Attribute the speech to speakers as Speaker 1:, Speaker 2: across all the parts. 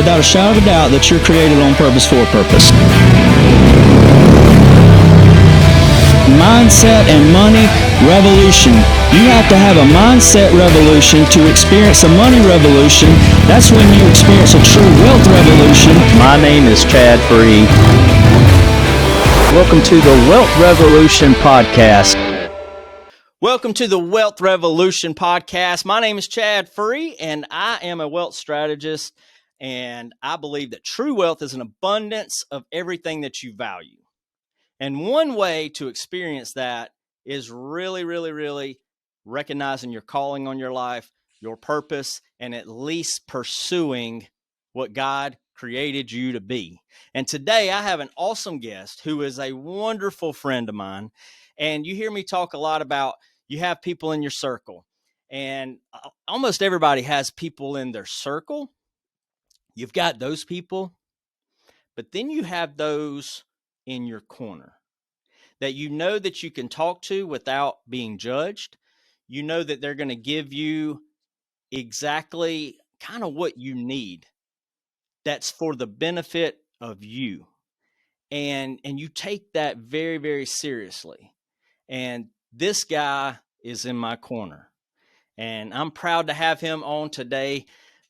Speaker 1: without a shadow of a doubt that you're created on purpose for a purpose. Mindset and money revolution. You have to have a mindset revolution to experience a money revolution. That's when you experience a true wealth revolution.
Speaker 2: My name is Chad Free. Welcome to the Wealth Revolution Podcast.
Speaker 3: Welcome to the Wealth Revolution Podcast. My name is Chad Free, and I am a wealth strategist, and I believe that true wealth is an abundance of everything that you value. And one way to experience that is really recognizing your calling on your life, your purpose, and at least pursuing what God created you to be. And today I have an awesome guest who is a wonderful friend of mine. And you hear me talk a lot about you have people in your circle, and almost everybody has people in their circle. You've got those people, but then you have those in your corner that you know that you can talk to without being judged. You know that they're going to give you exactly kind of what you need. That's for the benefit of you. And you take that very seriously. And this guy is in my corner. And I'm proud to have him on today,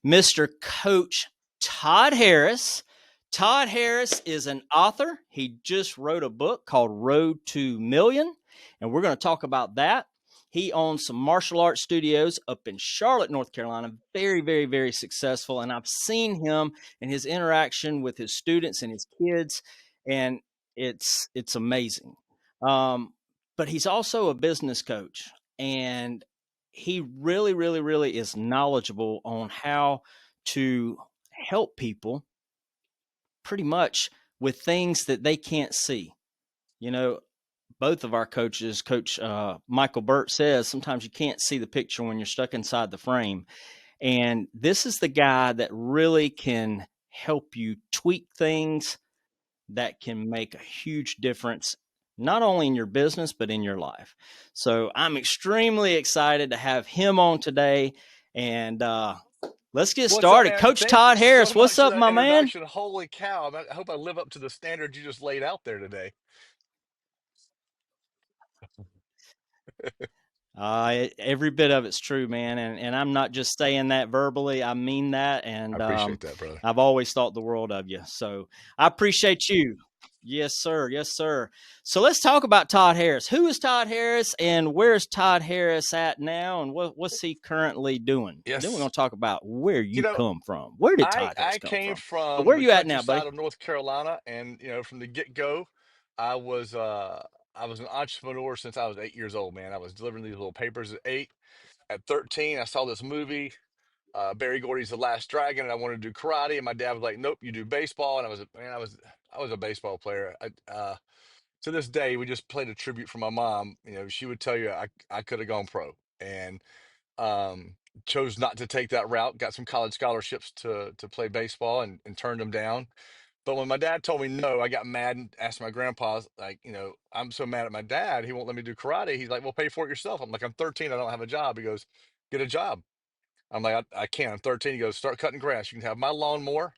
Speaker 3: Mr. Coach Todd Harris. Todd Harris is an author. He just wrote a book called Road to Million, and we're going to talk about that. He owns some martial arts studios up in Charlotte, North Carolina. Very successful, and I've seen him and his interaction with his students and his kids, and it's amazing. But he's also a business coach, and he really is knowledgeable on how to help people pretty much with things that they can't see. You know, both of our coaches, Coach Michael Burt says, sometimes you can't see the picture when you're stuck inside the frame. And this is the guy that really can help you tweak things that can make a huge difference, not only in your business, but in your life. So I'm extremely excited to have him on today. And let's get started. Coach Todd Harris, what's up, my man?
Speaker 4: Holy cow. I hope I live up to the standard you just laid out there today.
Speaker 3: Every bit of it's true, man. And I'm not just saying that verbally. I mean that. And
Speaker 4: I appreciate that, brother.
Speaker 3: I've always thought the world of you. So I appreciate you. Yes, sir. Yes, sir. So let's talk about Todd Harris. Who is Todd Harris, and where's Todd Harris at now, and what's he currently doing?
Speaker 4: Yes.
Speaker 3: Then we're going to talk about where you come from. Where did Todd Harris come
Speaker 4: came from?
Speaker 3: But where are you at now, buddy?
Speaker 4: Of North Carolina, and from the get-go, I was an entrepreneur since I was 8 years old, man. I was delivering these little papers at 8. At 13, I saw this movie, Barry Gordy's The Last Dragon, and I wanted to do karate, and my dad was like, "Nope, you do baseball." And I was a baseball player. To this day, we just played a tribute for my mom. She would tell you I could have gone pro, and chose not to take that route. Got some college scholarships to play baseball, and turned them down. But when my dad told me no, I got mad and asked my grandpa, like, I'm so mad at my dad, he won't let me do karate. He's like, "Well, pay for it yourself." I'm like, "I'm 13, I don't have a job." He goes, "Get a job." I'm like, I can't. I'm 13. He goes, "Start cutting grass. You can have my lawnmower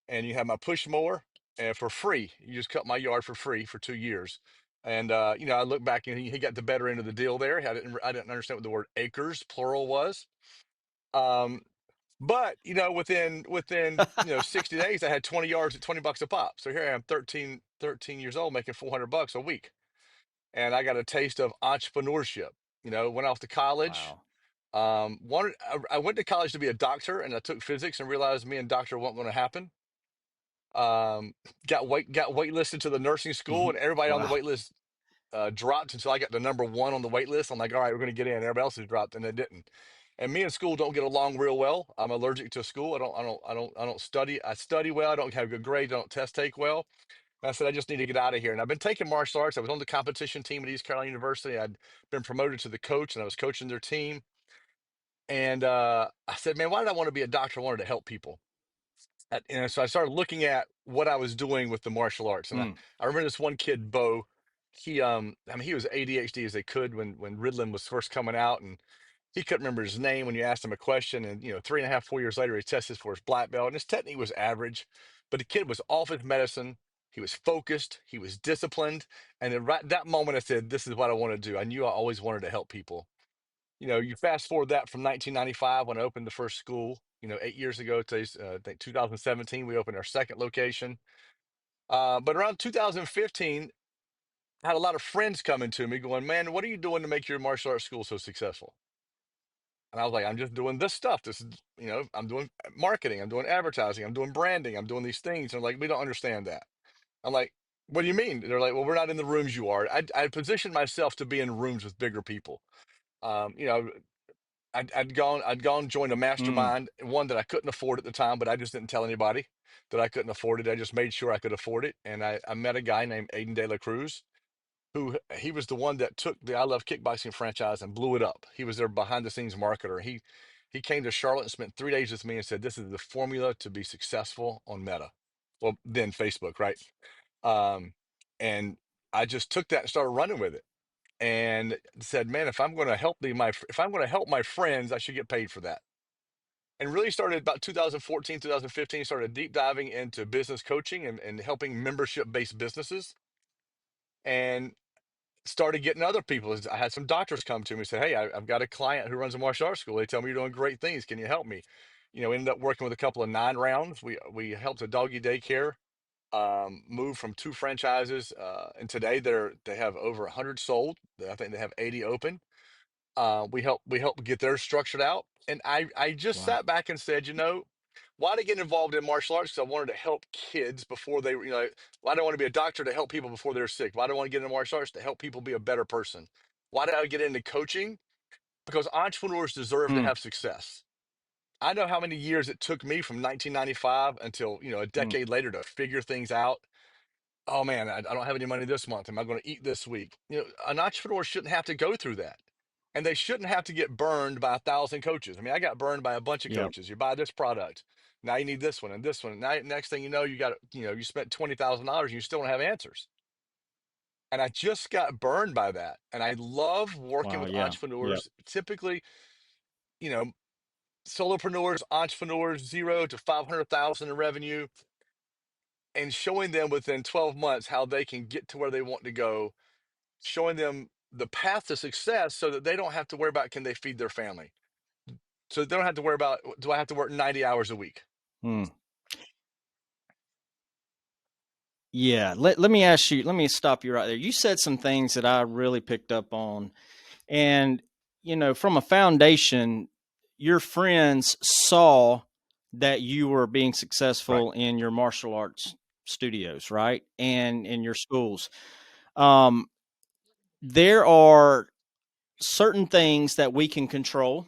Speaker 4: and you have my push mower, and for free. You just cut my yard for free for 2 years." And I look back, and he got the better end of the deal there. I didn't understand what the word acres plural was. Um, but within 60 days, I had 20 yards at $20 a pop. So here I am, 13 years old, making $400 a week, and I got a taste of entrepreneurship. Went off to college.
Speaker 3: Wow.
Speaker 4: I went to college to be a doctor, and I took physics and realized me and doctor weren't going to happen. Got waitlisted to the nursing school, and everybody on the
Speaker 3: Wow.
Speaker 4: wait list dropped until I got the number one on the wait list. I'm like, "All right, we're going to get in." Everybody else has dropped, and they didn't. And me and school don't get along real well. I'm allergic to school. I don't study. I study well. I don't have good grades. I don't test take well. And I said, I just need to get out of here. And I've been taking martial arts. I was on the competition team at East Carolina University. I'd been promoted to the coach, and I was coaching their team. And I said, man, why did I want to be a doctor? I wanted to help people. So I started looking at what I was doing with the martial arts. And I remember this one kid, Bo. He was ADHD as they could when Ritalin was first coming out, and He couldn't remember his name when you asked him a question. And, 3.5, 4 years later, he tested for his black belt. And his technique was average, but the kid was off his medicine. He was focused. He was disciplined. And then right that moment, I said, this is what I want to do. I knew I always wanted to help people. You fast forward that from 1995 when I opened the first school, 8 years ago, today's, I think 2017, we opened our second location. But around 2015, I had a lot of friends coming to me going, man, what are you doing to make your martial arts school so successful? And I was like, I'm just doing this stuff. This is, I'm doing marketing, I'm doing advertising, I'm doing branding, I'm doing these things. And like, we don't understand that. I'm like, what do you mean? They're like, well, we're not in the rooms you are. I positioned myself to be in rooms with bigger people. Um, you know, I'd gone joined a
Speaker 3: Mm,
Speaker 4: mastermind, one that I couldn't afford at the time, but I just didn't tell anybody that I couldn't afford it. I just made sure I could afford it. And I met a guy named Aiden De La Cruz, who he was the one that took the I Love Kickboxing franchise and blew it up. He was their behind the scenes marketer. He came to Charlotte and spent 3 days with me and said, "This is the formula to be successful on Meta." Well, then Facebook, right? Um, and I just took that and started running with it, and said, "Man, if I'm going to help my friends, I should get paid for that." And really started about 2014, 2015, started deep diving into business coaching and helping membership based businesses. And started getting other people. I had some doctors come to me and say, "Hey, I've got a client who runs a martial arts school. They tell me you're doing great things. Can you help me?" Ended up working with a couple of 9 rounds. We helped a doggy daycare move from 2 franchises, and today they have over 100 sold. I think they have 80 open. We help get theirs structured out, and I just
Speaker 3: wow.
Speaker 4: sat back and said, why did I get involved in martial arts? Because I wanted to help kids before they, why do I want to be a doctor to help people before they're sick? Why do I want to get into martial arts to help people be a better person? Why did I get into coaching? Because entrepreneurs deserve to
Speaker 3: Mm,
Speaker 4: have success. I know how many years it took me from 1995 until, a
Speaker 3: mm,
Speaker 4: decade later to figure things out. Oh man, I don't have any money this month. Am I going to eat this week? An entrepreneur shouldn't have to go through that. And they shouldn't have to get burned by 1,000 coaches. I mean, I got burned by a bunch of
Speaker 3: yeah.
Speaker 4: coaches. You buy this product. Now you need this one and this one. Now, next thing you know, you spent $20,000 and you still don't have answers. And I just got burned by that. And I love working
Speaker 3: Wow.
Speaker 4: with
Speaker 3: Yeah. Yeah.
Speaker 4: entrepreneurs, typically, you know, solopreneurs, entrepreneurs, 0 to 500,000 in revenue, and showing them within 12 months how they can get to where they want to go, showing them the path to success so that they don't have to worry about can they feed their family. So they don't have to worry about, do I have to work 90 hours a week?
Speaker 3: Mm. Yeah. Let me ask you, let me stop you right there. You said some things that I really picked up on. And, from a foundation, your friends saw that you were being
Speaker 4: Right.
Speaker 3: successful in your martial arts studios, right? And in your schools. Um, there are certain things that we can control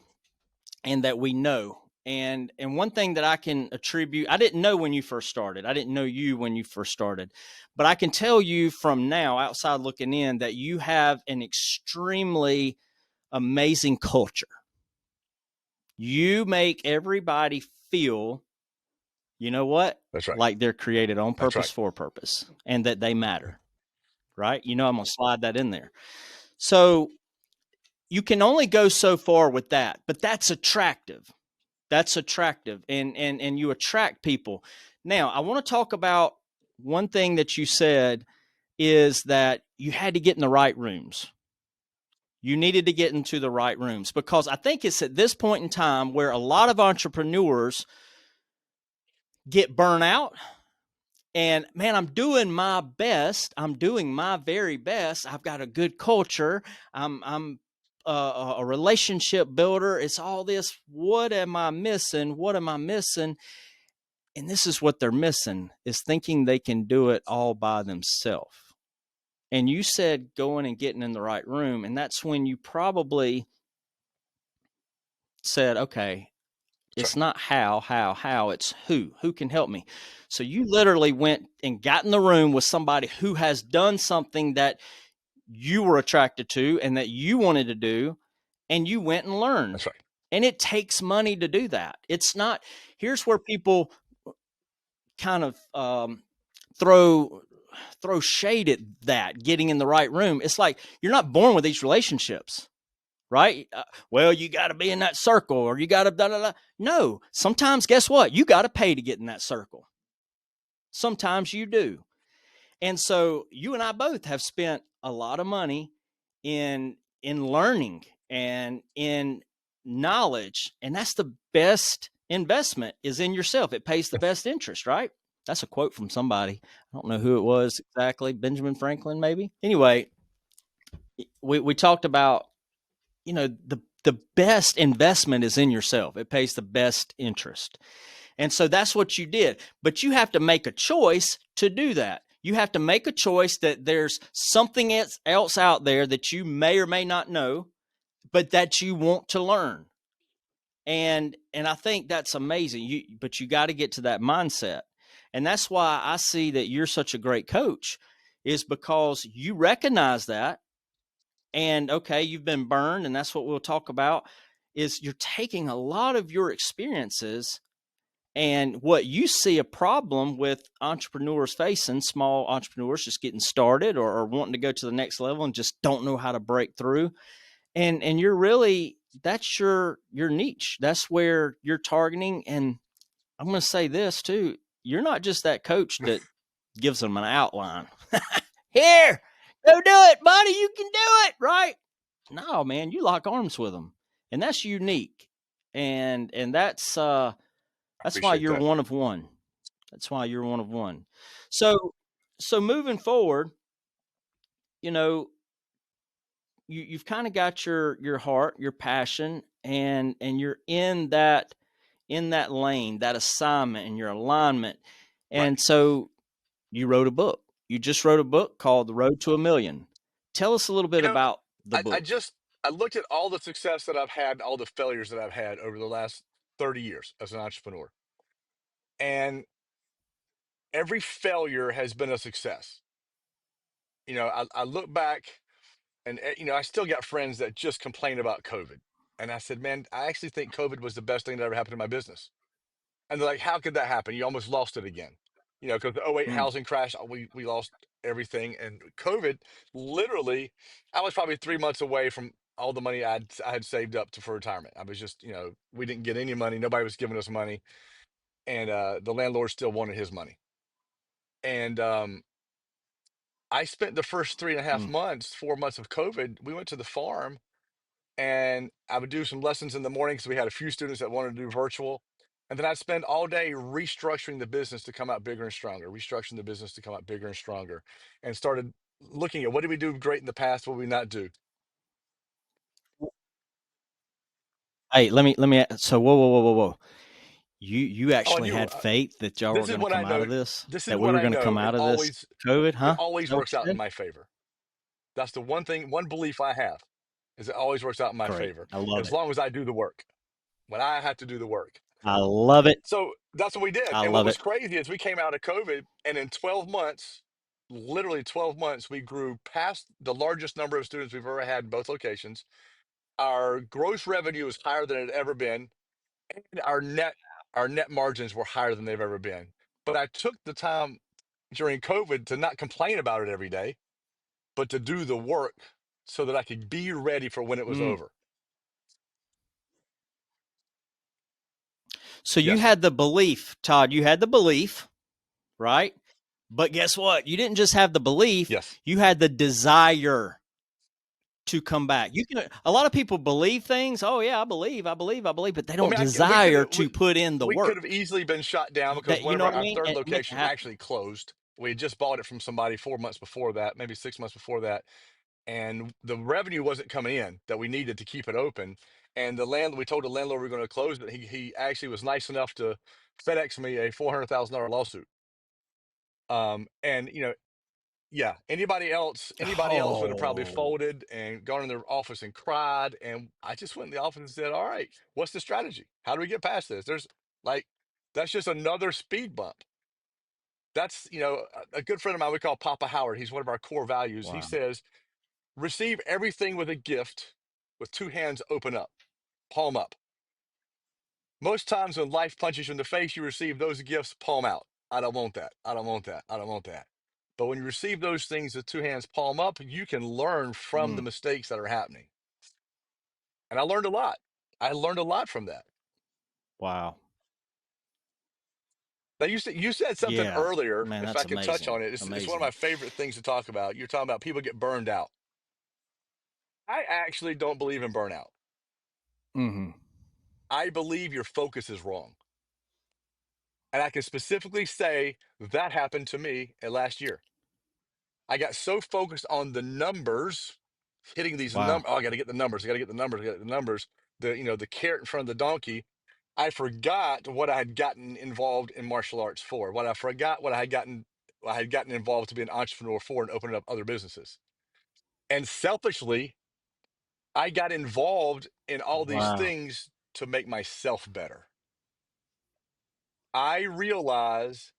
Speaker 3: and that we know. And one thing that I can attribute, I didn't know when you first started. I didn't know you when you first started. But I can tell you from now, outside looking in, that you have an extremely amazing culture. You make everybody feel, you know what?
Speaker 4: That's right.
Speaker 3: Like they're created on
Speaker 4: That's
Speaker 3: purpose
Speaker 4: right.
Speaker 3: for purpose and that they matter, right? I'm going to slide that in there. So you can only go so far with that, but that's attractive. That's attractive, and you attract people. Now, I want to talk about one thing that you said is that you had to get in the right rooms. You needed to get into the right rooms because I think it's at this point in time where a lot of entrepreneurs get burnt out. And man, I'm doing my best. I'm doing my very best. I've got a good culture. I'm a relationship builder. It's all this. What am I missing? What am I missing? And this is what they're missing is thinking they can do it all by themselves. And you said going and getting in the right room. And that's when you probably said, okay,
Speaker 4: That's
Speaker 3: it's
Speaker 4: right.
Speaker 3: not how, it's who can help me. So you literally went and got in the room with somebody who has done something that you were attracted to and that you wanted to do, and you went and learned.
Speaker 4: That's right.
Speaker 3: And it takes money to do that. It's not, here's where people kind of throw shade at that getting in the right room. It's like you're not born with these relationships. right? Well, you got to be in that circle or you got to da da da. No, sometimes guess what? You got to pay to get in that circle. Sometimes you do. And so you and I both have spent a lot of money in learning and in knowledge, and that's the best investment is in yourself. It pays the best interest, right? That's a quote from somebody. I don't know who it was exactly. Benjamin Franklin, maybe. Anyway, we talked about, the best investment is in yourself. It pays the best interest. And so that's what you did. But you have to make a choice to do that. You have to make a choice that there's something else out there that you may or may not know, but that you want to learn. And I think that's amazing. But you got to get to that mindset. And that's why I see that you're such a great coach, is because you recognize that. And okay, you've been burned, and that's what we'll talk about, is you're taking a lot of your experiences and what you see a problem with entrepreneurs facing, small entrepreneurs just getting started or wanting to go to the next level and just don't know how to break through. And you're really, that's your niche. That's where you're targeting. And I'm going to say this too. You're not just that coach that gives them an outline. Here, go do it, buddy. You can do it, right? No, man, you lock arms with them. And that's unique. And
Speaker 4: I
Speaker 3: that's why
Speaker 4: appreciate
Speaker 3: you're
Speaker 4: that.
Speaker 3: one of one. That's why you're one of one. So so moving forward, you know, you've kind of got your heart, your passion, and you're in that lane, that assignment and your alignment.
Speaker 4: Right.
Speaker 3: And so you wrote a book. You just wrote a book called The Road to a Million. Tell us a little
Speaker 4: You
Speaker 3: bit
Speaker 4: know,
Speaker 3: about the
Speaker 4: I
Speaker 3: book.
Speaker 4: just I looked at all the success that I've had, all the failures that I've had over the last 30 years as an entrepreneur. And every failure has been a success. I look back and I still got friends that just complain about COVID. And I said, man, I actually think COVID was the best thing that ever happened to my business. And they're like, how could that happen? You almost lost it again. Because the '08
Speaker 3: Mm,
Speaker 4: housing crash, we lost everything. And COVID, literally, I was probably 3 months away from all the money I had saved up for retirement. I was just, we didn't get any money. Nobody was giving us money. And the landlord still wanted his money. And I spent the first three and a half
Speaker 3: mm.
Speaker 4: months, 4 months of COVID. We went to the farm and I would do some lessons in the morning because we had a few students that wanted to do virtual. And then I'd spend all day restructuring the business to come out bigger and stronger, restructuring the business to come out bigger and stronger, and started looking at what did we do great in the past, what did we not do.
Speaker 3: Hey, let me. So whoa. You
Speaker 4: Oh, and
Speaker 3: actually had faith that y'all were
Speaker 4: this is
Speaker 3: going to
Speaker 4: what I
Speaker 3: come out
Speaker 4: know.
Speaker 3: of this,
Speaker 4: This is
Speaker 3: that we
Speaker 4: what
Speaker 3: were
Speaker 4: I
Speaker 3: going to come
Speaker 4: know.
Speaker 3: out of this COVID,
Speaker 4: It
Speaker 3: huh? Is
Speaker 4: always
Speaker 3: that what
Speaker 4: works
Speaker 3: you
Speaker 4: out in
Speaker 3: said?
Speaker 4: my favor. That's the one thing, one belief I have is it always works out in my
Speaker 3: Great.
Speaker 4: favor
Speaker 3: I love
Speaker 4: as
Speaker 3: it.
Speaker 4: long as I do the work. When I have to do the work.
Speaker 3: I love it.
Speaker 4: So that's what we did.
Speaker 3: I
Speaker 4: And what
Speaker 3: love
Speaker 4: was
Speaker 3: it.
Speaker 4: crazy is we came out of COVID, and in 12 months, literally 12 months, we grew past the largest number of students we've ever had in both locations. Our gross revenue is higher than it had ever been, and our net margins were higher than they've ever been. But I took the time during COVID to not complain about it every day, but to do the work so that I could be ready for when it was
Speaker 3: Mm.
Speaker 4: over.
Speaker 3: So you
Speaker 4: Yes.
Speaker 3: had the belief, Todd, you had the belief, right? But guess what? You didn't just have the belief,
Speaker 4: Yes.
Speaker 3: you had the desire to come back. You can a lot of people believe things. Oh yeah, I believe, but they
Speaker 4: Well,
Speaker 3: don't
Speaker 4: I mean, we could
Speaker 3: desire
Speaker 4: have
Speaker 3: to put in the
Speaker 4: we could have
Speaker 3: work.
Speaker 4: easily been shut down because
Speaker 3: That you
Speaker 4: one of
Speaker 3: know
Speaker 4: our,
Speaker 3: what I
Speaker 4: our
Speaker 3: mean?
Speaker 4: third
Speaker 3: And make it
Speaker 4: location
Speaker 3: happen.
Speaker 4: actually closed. We had just bought it from somebody 4 months before that, maybe 6 months before that, and the revenue wasn't coming in that we needed to keep it open. And we told the landlord we were going to close it. He actually was nice enough to FedEx me a $400,000 lawsuit. And yeah, anybody else would have probably
Speaker 3: Oh,
Speaker 4: folded and gone in their office and cried. And I just went in the office and said, all right, what's the strategy? How do we get past this? Like, that's just another speed bump. That's, a good friend of mine we call Papa Howard. He's one of our core values. He
Speaker 3: wow.
Speaker 4: says, receive everything with a gift with two hands open up, palm up. Most times when life punches you in the face, you receive those gifts palm out. I don't want that. I don't want that. I don't want that. But when you receive those things with two hands palm up, you can learn from the
Speaker 3: Mm.
Speaker 4: mistakes that are happening. And I learned a lot. I learned a lot from that.
Speaker 3: Wow.
Speaker 4: Now you said something
Speaker 3: Yeah.
Speaker 4: earlier,
Speaker 3: Man,
Speaker 4: if I
Speaker 3: that's
Speaker 4: could touch
Speaker 3: amazing.
Speaker 4: on it. It's one of
Speaker 3: Amazing.
Speaker 4: my favorite things to talk about. You're talking about people get burned out. I actually don't believe in burnout.
Speaker 3: Hmm.
Speaker 4: I believe your focus is wrong. And I can specifically say that happened to me last year. I got so focused on the numbers, hitting these
Speaker 3: Wow.
Speaker 4: numbers. Oh, I got to get the numbers. I got to get the numbers. I got to get the numbers. The carrot in front of the donkey. I forgot what I had gotten involved in martial arts for. What I forgot what I had gotten involved to be an entrepreneur for and opening up other businesses. And selfishly, I got involved in all these
Speaker 3: Wow.
Speaker 4: things to make myself better. I realize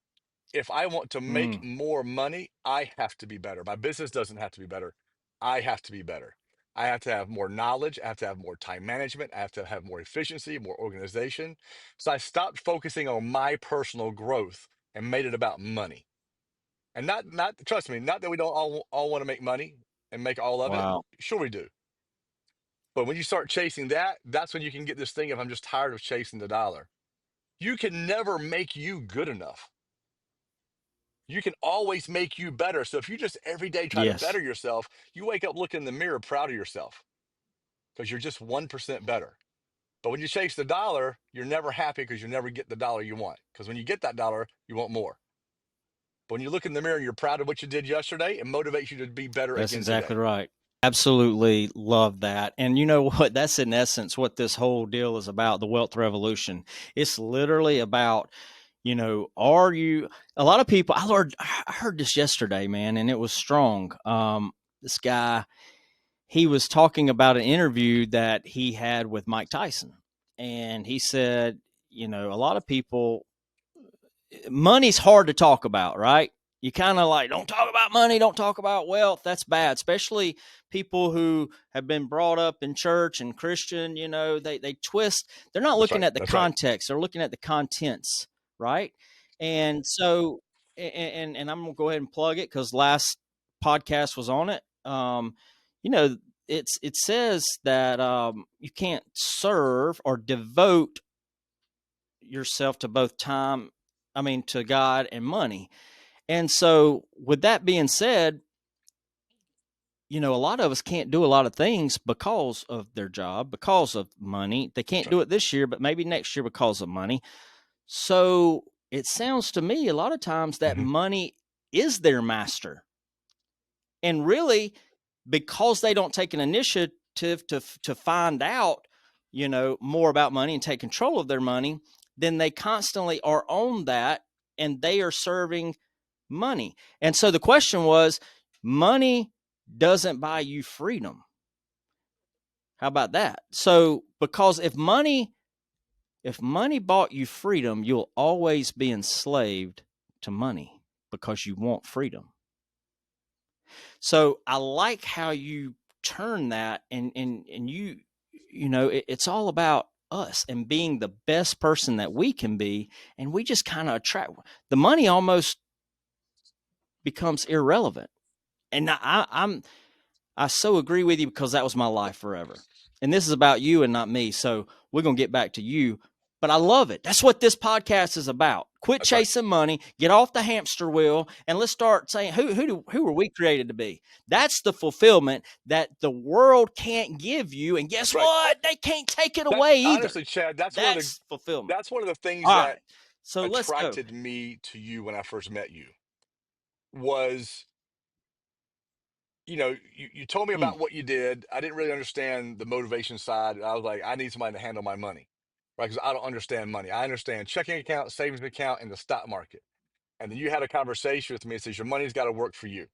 Speaker 4: if I want to make
Speaker 3: Mm.
Speaker 4: more money, I have to be better. My business doesn't have to be better. I have to be better. I have to have more knowledge. I have to have more time management. I have to have more efficiency, more organization. So I stopped focusing on my personal growth and made it about money. And not trust me, not that we don't all want to make money and make all of it.
Speaker 3: Wow.
Speaker 4: Sure we do. But when you start chasing that, that's when you can get this thing of I'm just tired of chasing the dollar. You can never make you good enough. You can always make you better. So if you just every day try to
Speaker 3: Yes.
Speaker 4: better yourself, you wake up looking in the mirror proud of yourself because you're just 1% better. But when you chase the dollar, you're never happy because you never get the dollar you want. Because when you get that dollar, you want more. But when you look in the mirror and you're proud of what you did yesterday, it motivates you to be better
Speaker 3: That's
Speaker 4: again
Speaker 3: exactly
Speaker 4: today.
Speaker 3: right. Absolutely love that. And you know what? That's in essence what this whole deal is about, the wealth revolution. It's literally about, are you, a lot of people, I heard this yesterday, man, and it was strong. This guy, he was talking about an interview that he had with Mike Tyson. And he said, a lot of people, money's hard to talk about, right? You kind of like, don't talk about money, don't talk about wealth. That's bad, especially people who have been brought up in church and Christian. They twist. They're not
Speaker 4: That's
Speaker 3: looking
Speaker 4: right.
Speaker 3: at the
Speaker 4: That's right.
Speaker 3: context; they're looking at the contents, right? And so, and I'm gonna go ahead and plug it because last podcast was on it. You know, it says that you can't serve or devote yourself to both time, to God and money. And so, with that being said, a lot of us can't do a lot of things because of their job, because of money. They
Speaker 4: That's
Speaker 3: can't
Speaker 4: right.
Speaker 3: do it this year, but maybe next year because of money. So, it sounds to me a lot of times that
Speaker 4: Hmm.
Speaker 3: money is their master. And really, because they don't take an initiative to find out, more about money and take control of their money, then they constantly are on that and they are serving money. And so the question was, money doesn't buy you freedom. How about that? So because if money bought you freedom, you'll always be enslaved to money because you want freedom. So I like how you turn that and it's all about us and being the best person that we can be, and we just kind of attract the money almost becomes irrelevant. And I so agree with you because that was my life forever. And this is about you and not me. So we're going to get back to you. But I love it. That's what this podcast is about. Quit
Speaker 4: That's right.
Speaker 3: chasing money, get off the hamster wheel, and let's start saying who are we created to be? That's the fulfillment that the world can't give you. And guess
Speaker 4: That's right.
Speaker 3: what? They can't take it
Speaker 4: That's
Speaker 3: away either.
Speaker 4: honestly, Chad,
Speaker 3: That's fulfillment.
Speaker 4: that's one of the things
Speaker 3: All
Speaker 4: that
Speaker 3: right. So let's go.
Speaker 4: attracted me to you when I first met you was, you told me
Speaker 3: Mm,
Speaker 4: about what you did. I didn't really understand the motivation side. I was like, I need somebody to handle my money, right? Because I don't understand money. I understand checking account, savings account, and the stock market. And then you had a conversation with me and says, your money's got to work for you.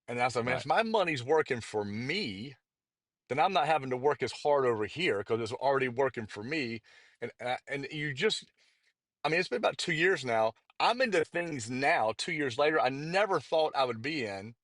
Speaker 4: And I was like, man,
Speaker 3: right.
Speaker 4: if my money's working for me, then I'm not having to work as hard over here because it's already working for me. And you just, I mean, it's been about 2 years now. I'm into things now, 2 years later, I never thought I would be in.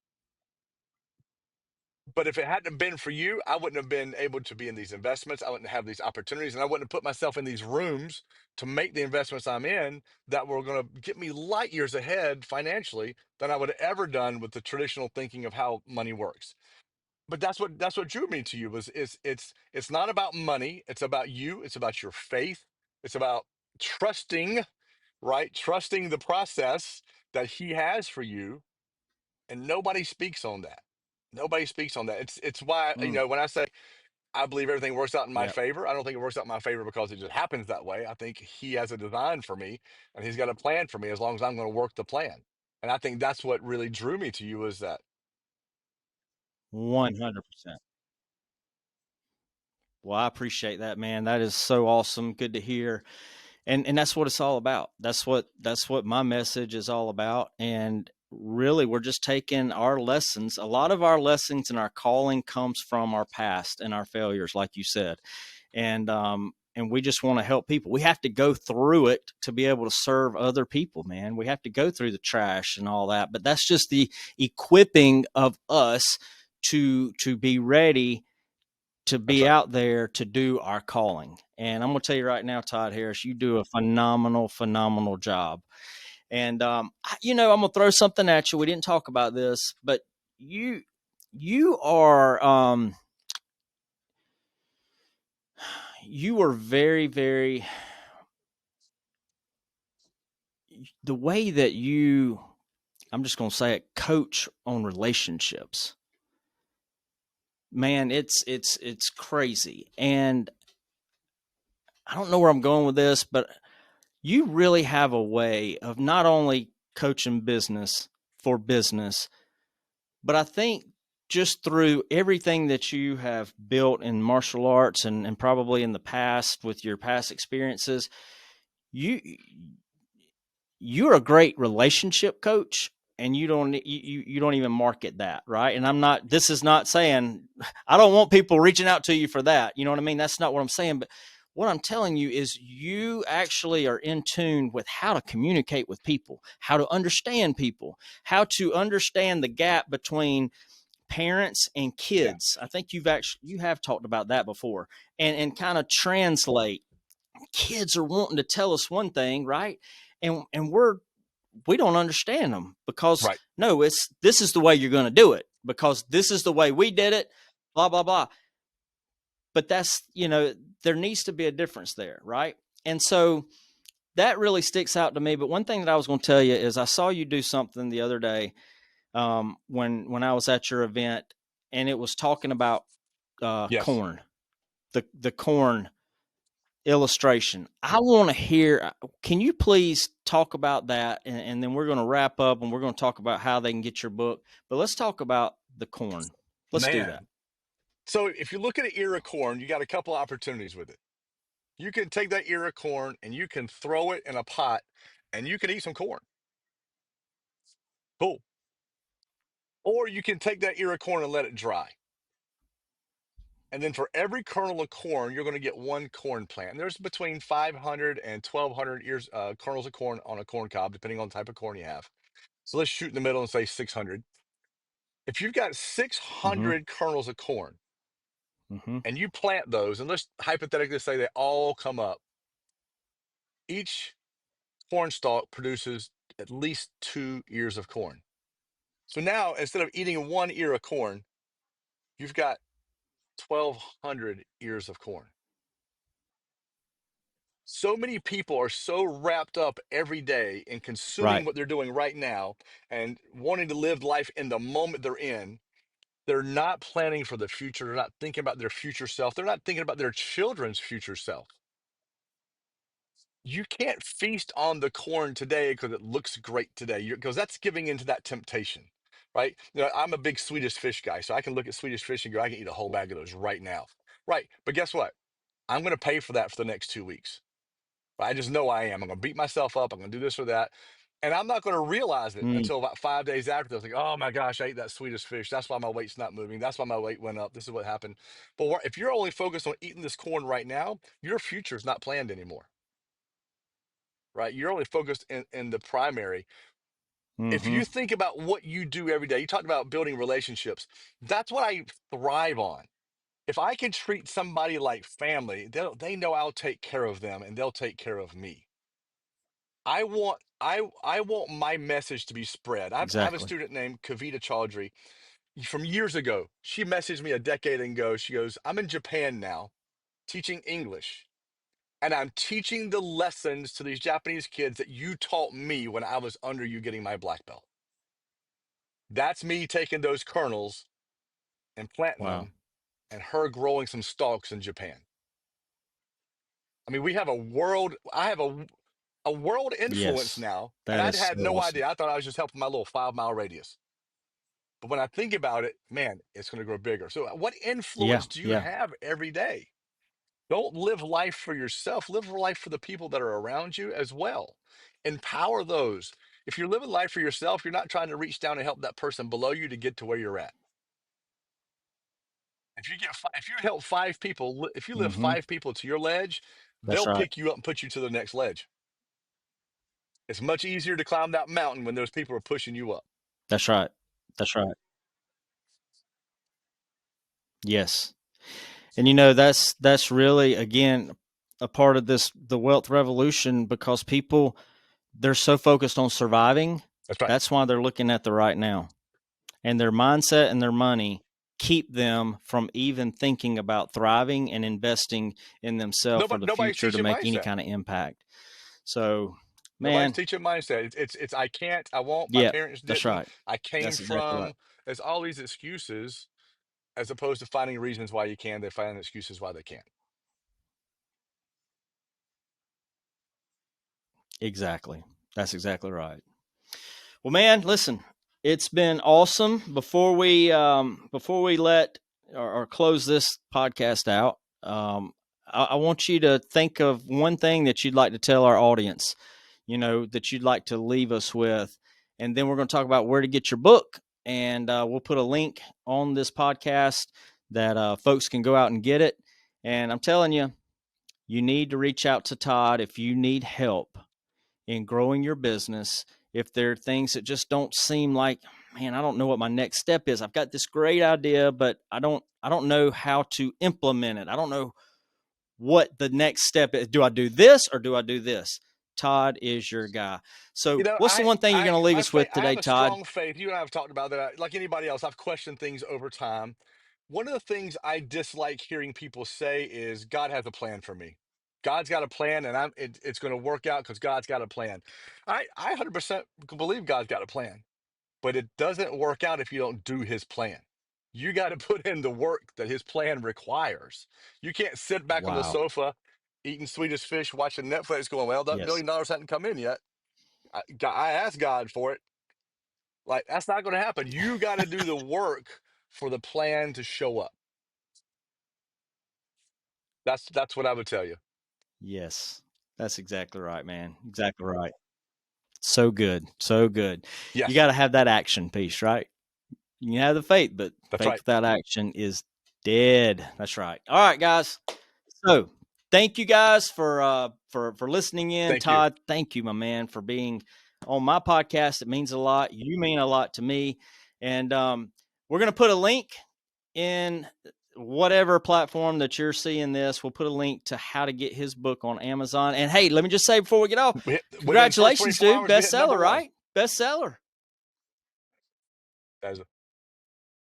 Speaker 4: But if it hadn't been for you, I wouldn't have been able to be in these investments. I wouldn't have these opportunities, and I wouldn't have put myself in these rooms to make the investments I'm in that were going to get me light years ahead financially than I would have ever done with the traditional thinking of how money works. but that's what drew me to you was it's not about money. It's about you. It's about your faith. It's about trusting, right? Trusting the process that he has for you, and nobody speaks on that. Nobody speaks on that. It's why,
Speaker 3: Mm,
Speaker 4: when I say I believe everything works out in my
Speaker 3: yeah.
Speaker 4: favor, I don't think it works out in my favor because it just happens that way. I think he has a design for me, and he's got a plan for me as long as I'm going to work the plan. And I think that's what really drew me to you is that.
Speaker 3: 100%. Well, I appreciate that, man. That is so awesome. Good to hear. And that's what it's all about. That's what my message is all about. And really, we're just taking our lessons. A lot of our lessons and our calling comes from our past and our failures, like you said. And we just want to help people. We have to go through it to be able to serve other people, man. We have to go through the trash and all that. But that's just the equipping of us to be ready to
Speaker 4: That's
Speaker 3: be
Speaker 4: right.
Speaker 3: out there to do our calling. And I'm going to tell you right now, Todd Harris, you do a phenomenal, phenomenal job. And I'm going to throw something at you. We didn't talk about this, but you you are you are very, very, the way that you, I'm just going to say it, coach on relationships. Man, it's crazy. And I don't know where I'm going with this, but you really have a way of not only coaching business for business, but I think just through everything that you have built in martial arts and probably in the past with your past experiences, you you're a great relationship coach, and you don't even market that, right? And I'm not, this is not saying, I don't want people reaching out to you for that, you know what I mean? That's not what I'm saying. But what I'm telling you is you actually are in tune with how to communicate with people, how to understand people, how to understand the gap between parents and
Speaker 4: Yeah.
Speaker 3: kids. I think you have talked about that before, and kind of translate. Kids are wanting to tell us one thing, right? And we don't understand them because
Speaker 4: Right.
Speaker 3: no, it's, this is the way you're going to do it because this is the way we did it, blah blah blah. But that's, there needs to be a difference there, right? And so that really sticks out to me. But one thing that I was going to tell you is I saw you do something the other day, when I was at your event, and it was talking about
Speaker 4: Yes.
Speaker 3: corn, the corn illustration. I want to hear. Can you please talk about that, and then we're going to wrap up, and we're going to talk about how they can get your book. But let's talk about the corn. Let's do that.
Speaker 4: Man. So if you look at an ear of corn, you got a couple opportunities with it. You can take that ear of corn and you can throw it in a pot and you can eat some corn. Cool. Or you can take that ear of corn and let it dry. And then for every kernel of corn, you're going to get one corn plant. And there's between 500 and 1,200 ears, kernels of corn on a corn cob, depending on the type of corn you have. So let's shoot in the middle and say 600. If you've got
Speaker 3: Mm-hmm.
Speaker 4: 600 kernels of corn
Speaker 3: Mm-hmm.
Speaker 4: and you plant those, and let's hypothetically say they all come up, each corn stalk produces at least 2 ears of corn. So now instead of eating one ear of corn, you've got 1,200 ears of corn. So many people are so wrapped up every day in consuming
Speaker 3: Right.
Speaker 4: what they're doing right now and wanting to live life in the moment they're in. They're not planning for the future. They're not thinking about their future self. They're not thinking about their children's future self. You can't feast on the corn today because it looks great today, because that's giving into that temptation, right? I'm a big Swedish fish guy, so I can look at Swedish fish and go, I can eat a whole bag of those right now. Right. But guess what? I'm going to pay for that for the next 2 weeks. I just know I am. I'm going to beat myself up. I'm going to do this or that. And I'm not going to realize it
Speaker 3: Mm,
Speaker 4: until about 5 days after. I was like, oh my gosh, I ate that Swedish fish. That's why my weight's not moving. That's why my weight went up. This is what happened. But if you're only focused on eating this corn right now, your future's not planned anymore, right? You're only focused in the primary. If
Speaker 3: mm-hmm.
Speaker 4: you think about what you do every day, you talked about building relationships. That's what I thrive on. If I can treat somebody like family, they know I'll take care of them and they'll take care of me. I want my message to be spread. I have a
Speaker 3: Exactly.
Speaker 4: student named Kavita Chaudhry. from years ago. She messaged me a decade ago. She goes, I'm in Japan now teaching English, and I'm teaching the lessons to these Japanese kids that you taught me when I was under you getting my black belt. That's me taking those kernels and planting
Speaker 3: Wow.
Speaker 4: them, and her growing some stalks in Japan. I mean, we have I have a world influence
Speaker 3: Yes.
Speaker 4: now, and
Speaker 3: That
Speaker 4: I'd
Speaker 3: is so
Speaker 4: had no
Speaker 3: awesome.
Speaker 4: idea. I thought I was just helping my little 5 mile radius. But when I think about it, man, it's going to grow bigger. So, what
Speaker 3: Yeah.
Speaker 4: influence do you
Speaker 3: Yeah.
Speaker 4: have every day? Don't live life for yourself. Live life for the people that are around you as well. Empower those. If you're living life for yourself, you're not trying to reach down and help that person below you to get to where you're at. If you help 5 people, if you lift
Speaker 3: Mm-hmm.
Speaker 4: 5 people to your ledge,
Speaker 3: That's
Speaker 4: they'll
Speaker 3: right.
Speaker 4: pick you up and put you to the next ledge. It's much easier to climb that mountain when those people are pushing you up.
Speaker 3: That's right. That's right. Yes. And that's really again a part of the wealth revolution because people they're so focused on surviving.
Speaker 4: That's right.
Speaker 3: That's why they're looking at the right now. And their mindset and their money keep them from even thinking about thriving and investing in themselves for the
Speaker 4: Nobody's
Speaker 3: future to
Speaker 4: teaching
Speaker 3: make any
Speaker 4: mindset.
Speaker 3: kind of impact. So,
Speaker 4: Nobody's
Speaker 3: man,
Speaker 4: teaching mindset. It's I can't, I won't, my
Speaker 3: yeah,
Speaker 4: parents
Speaker 3: that's
Speaker 4: didn't,
Speaker 3: right.
Speaker 4: I came
Speaker 3: That's exactly right.
Speaker 4: from. There's all these excuses as opposed to finding reasons why you can. They find excuses why they can't.
Speaker 3: Exactly. That's exactly right. Well, man, listen, it's been awesome. Before we let or close this podcast out, I want you to think of one thing that you'd like to tell our audience. That you'd like to leave us with, and then we're going to talk about where to get your book, and we'll put a link on this podcast that folks can go out and get it. And I'm telling you, you need to reach out to Todd if you need help in growing your business. If there are things that just don't seem like, man, I don't know what my next step is. I've got this great idea, but I don't know how to implement it. I don't know what the next step is. Do I do this or do I do this? Todd is your guy.
Speaker 4: You
Speaker 3: So,
Speaker 4: know,
Speaker 3: what's the one thing you're going to leave
Speaker 4: my
Speaker 3: us
Speaker 4: faith,
Speaker 3: with
Speaker 4: I
Speaker 3: today,
Speaker 4: have a
Speaker 3: Todd?
Speaker 4: strong faith. You and I have talked about that. Like anybody else, I've questioned things over time. One of the things I dislike hearing people say is God has a plan for me. God's got a plan, and it's going to work out because God's got a plan. I 100% believe God's got a plan, but it doesn't work out if you don't do His plan. You got to put in the work that His plan requires. You can't sit back on the
Speaker 3: Wow.
Speaker 4: sofa eating Swedish fish, watching Netflix, going, "Well, that
Speaker 3: Yes.
Speaker 4: $1 million hasn't come in yet." I asked God for it. Like, that's not going to happen. You got to do the work for the plan to show up. That's what I would tell you.
Speaker 3: Yes. That's exactly right, man. Exactly right. So good. So good. You
Speaker 4: Yes,
Speaker 3: got to have that action piece, right? You can have the faith, but
Speaker 4: that's
Speaker 3: faith
Speaker 4: right.
Speaker 3: without action is dead. That's right. All right, guys. So thank you guys for listening in.
Speaker 4: Thank you.
Speaker 3: Todd, thank you, my man, for being on my podcast. It means a lot. You mean a lot to me. And we're gonna put a link in whatever platform that you're seeing this. We'll put a link to how to get his book on Amazon. And hey, let me just say before we get off,
Speaker 4: Within the first
Speaker 3: congratulations,
Speaker 4: 24
Speaker 3: dude.
Speaker 4: hours, we hit number
Speaker 3: Bestseller,
Speaker 4: one.
Speaker 3: right? Bestseller.
Speaker 4: That is,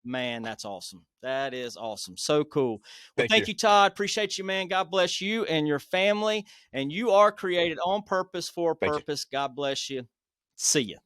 Speaker 3: Man, that's awesome. That is awesome. So cool. Well,
Speaker 4: thank you.
Speaker 3: thank you, Todd. Appreciate you, man. God bless you and your family. And you are created on purpose for a
Speaker 4: Thank you.
Speaker 3: purpose. God bless you. See you.